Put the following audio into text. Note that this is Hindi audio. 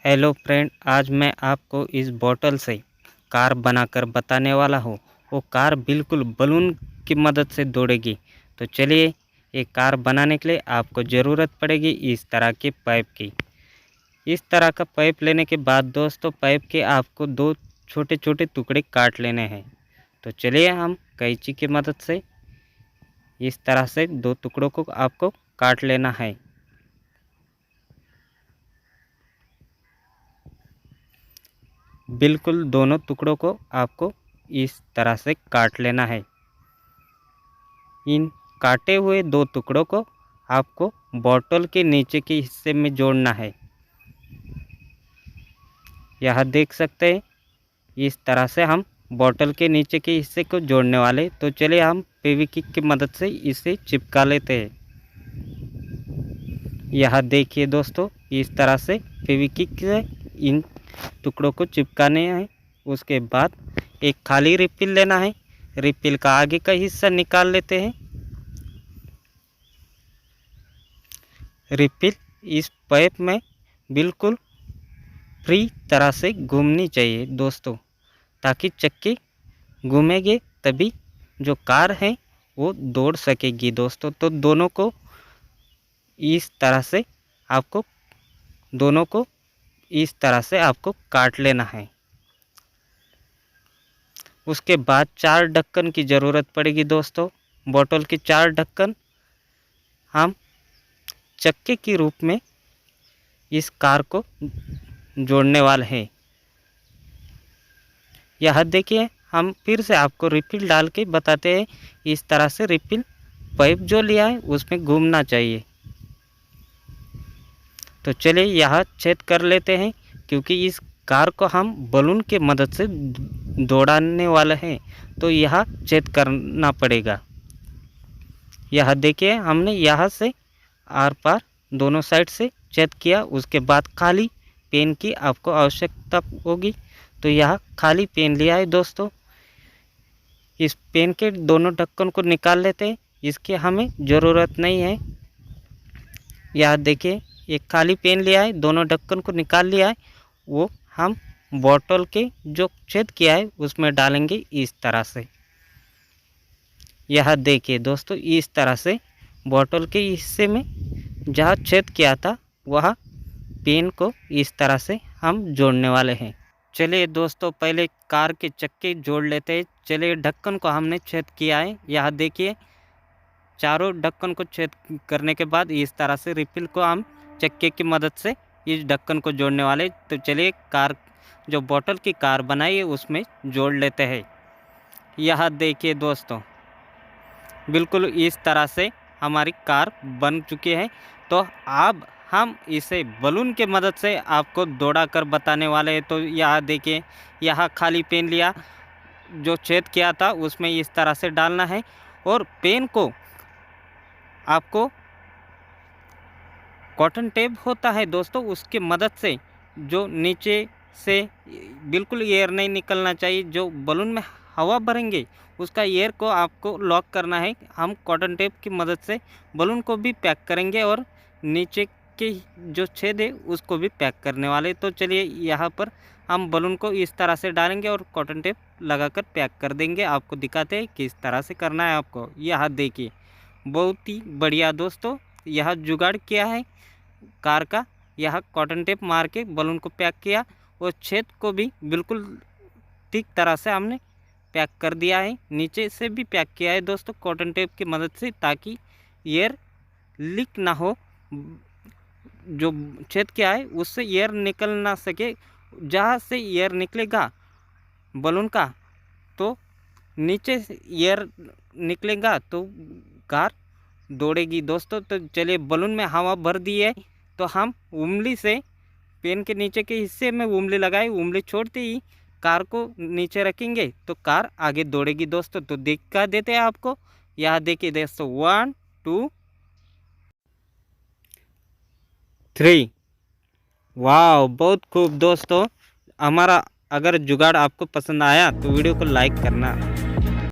हेलो फ्रेंड, आज मैं आपको इस बोतल से कार बनाकर बताने वाला हूँ। वो कार बिल्कुल बलून की मदद से दौड़ेगी। तो चलिए, ये कार बनाने के लिए आपको ज़रूरत पड़ेगी इस तरह के पाइप की। इस तरह का पाइप लेने के बाद दोस्तों, पाइप के आपको दो छोटे छोटे टुकड़े काट लेने हैं। तो चलिए, हम कैंची की मदद से इस तरह से दो टुकड़ों को आपको काट लेना है। बिल्कुल दोनों टुकड़ों को आपको इस तरह से काट लेना है। इन काटे हुए दो टुकड़ों को आपको बोतल के नीचे के हिस्से में जोड़ना है। यह देख सकते हैं, इस तरह से हम बोतल के नीचे के हिस्से को जोड़ने वाले। तो चलिए, हम फेविक्विक की मदद से इसे चिपका लेते हैं। यह देखिए दोस्तों, इस तरह से फेविक्विक से इन टुकड़ों को चिपकाने हैं। उसके बाद एक खाली रिफिल लेना है। रिफिल का आगे का हिस्सा निकाल लेते हैं। रिफिल इस पाइप में बिल्कुल फ्री तरह से घूमनी चाहिए दोस्तों, ताकि चक्के घूमेंगे तभी जो कार है वो दौड़ सकेगी दोस्तों। तो दोनों को इस तरह से आपको काट लेना है। उसके बाद 4 ढक्कन की ज़रूरत पड़ेगी दोस्तों। बोतल के 4 ढक्कन हम चक्के के रूप में इस कार को जोड़ने वाले हैं। यह देखिए, हम फिर से आपको रिफिल डाल के बताते हैं। इस तरह से रिफिल पाइप जो लिया है उसमें घूमना चाहिए। तो चलिए, यह छेद कर लेते हैं, क्योंकि इस कार को हम बलून के मदद से दौड़ाने वाले हैं। तो यह छेद करना पड़ेगा। यह देखिए, हमने यहाँ से आर पार दोनों साइड से छेद किया। उसके बाद खाली पेन की आपको आवश्यकता होगी। तो यह खाली पेन लिया है दोस्तों। इस पेन के दोनों ढक्कन को निकाल लेते हैं, इसकी हमें ज़रूरत नहीं है। यह देखिए, एक खाली पेन लिया है, दोनों ढक्कन को निकाल लिया है। वो हम बोतल के जो छेद किया है उसमें डालेंगे इस तरह से। यह देखिए दोस्तों, इस तरह से बोतल के हिस्से में जहाँ छेद किया था वह पेन को इस तरह से हम जोड़ने वाले हैं। चलिए दोस्तों, पहले कार के चक्के जोड़ लेते हैं। चलिए, ढक्कन को हमने छेद किया है। यह देखिए, चारों ढक्कन को छेद करने के बाद इस तरह से रिफिल को हम चक्के की मदद से इस ढक्कन को जोड़ने वाले। तो चलिए, कार जो बोतल की कार बनाई है उसमें जोड़ लेते हैं। यह देखिए दोस्तों, बिल्कुल इस तरह से हमारी कार बन चुकी है। तो अब हम इसे बलून के मदद से आपको दौड़ा कर बताने वाले हैं। तो यह देखिए, यहाँ खाली पेन लिया, जो छेद किया था उसमें इस तरह से डालना है। और पेन को आपको कॉटन टेप होता है दोस्तों, उसकी मदद से जो नीचे से बिल्कुल एयर नहीं निकलना चाहिए, जो बलून में हवा भरेंगे उसका एयर को आपको लॉक करना है। हम कॉटन टेप की मदद से बलून को भी पैक करेंगे और नीचे के जो छेद है उसको भी पैक करने वाले। तो चलिए, यहाँ पर हम बलून को इस तरह से डालेंगे और कॉटन टेप लगाकर पैक कर देंगे। आपको दिखाते हैं किस तरह से करना है आपको। यह देखिए, बहुत ही बढ़िया दोस्तों, यह जुगाड़ किया है कार का। यह कॉटन टेप मार के बलून को पैक किया और छेद को भी बिल्कुल ठीक तरह से हमने पैक कर दिया है। नीचे से भी पैक किया है दोस्तों कॉटन टेप की मदद से, ताकि एयर लीक ना हो। जो छेद किया है उससे एयर निकल ना सके। जहाँ से एयर निकलेगा बलून का, तो नीचे से एयर निकलेगा तो कार दौड़ेगी दोस्तों। तो चलिए, बलून में हवा भर दी है, तो हम उंगली से पेन के नीचे के हिस्से में उंगली लगाए, उंगली छोड़ते ही कार को नीचे रखेंगे तो कार आगे दौड़ेगी दोस्तों। तो दिखा देते हैं आपको। यहाँ देखिए दोस्तों, 1 2 3। वाह, बहुत खूब दोस्तों। हमारा अगर जुगाड़ आपको पसंद आया तो वीडियो को लाइक करना।